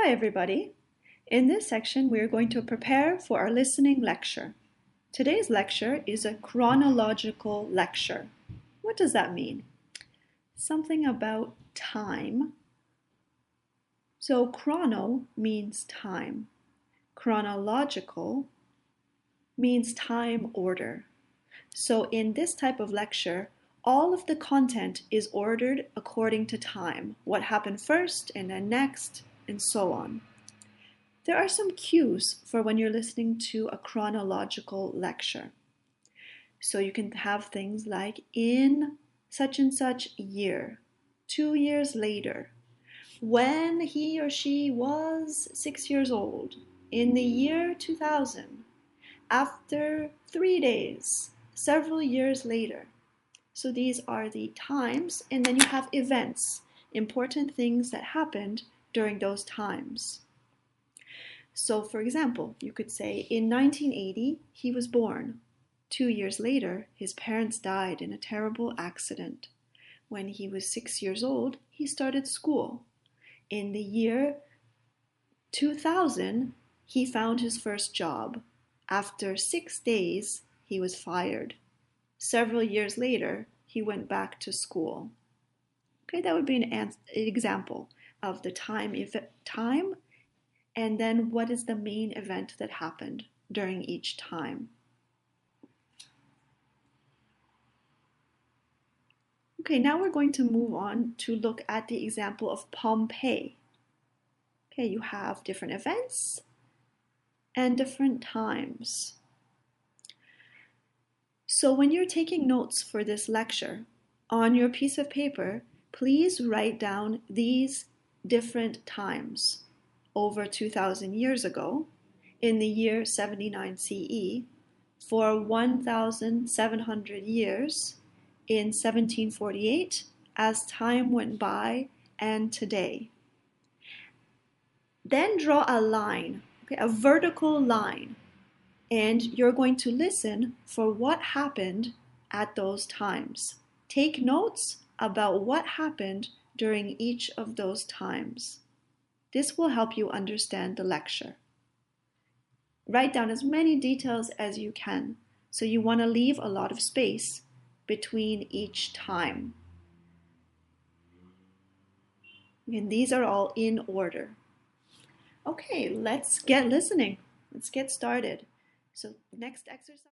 Hi everybody. In this section we are going to prepare for our listening lecture. Today's lecture is a chronological lecture. What does that mean? Something about time. So chrono means time. Chronological means time order. So in this type of lecture, all of the content is ordered according to time. What happened first and then next and so on. There are some cues for when you're listening to a chronological lecture. So you can have things like in such and such year, 2 years later, when he or she was 6 years old, in the year 2000, after 3 days, several years later. So these are the times, and then you have events, important things that happened during those times. So, for example, you could say in 1980 he was born. 2 years later, his parents died in a terrible accident. When he was 6 years old, he started school. In the year 2000, he found his first job. After 6 days, he was fired. Several years later, he went back to school. Okay, that would be an example of the time and then what is the main event that happened during each time. Okay, now we're going to move on to look at the example of Pompeii. Okay, you have different events and different times. So when you're taking notes for this lecture, on your piece of paper, please write down these different times. Over 2,000 years ago, in the year 79 CE, for 1,700 years, in 1748, as time went by, and today. Then draw a line, okay, a vertical line, and you're going to listen for what happened at those times. Take notes about what happened during each of those times. This will help you understand the lecture. Write down as many details as you can. So you want to leave a lot of space between each time. And these are all in order. Okay, let's get listening. Let's get started. So next exercise.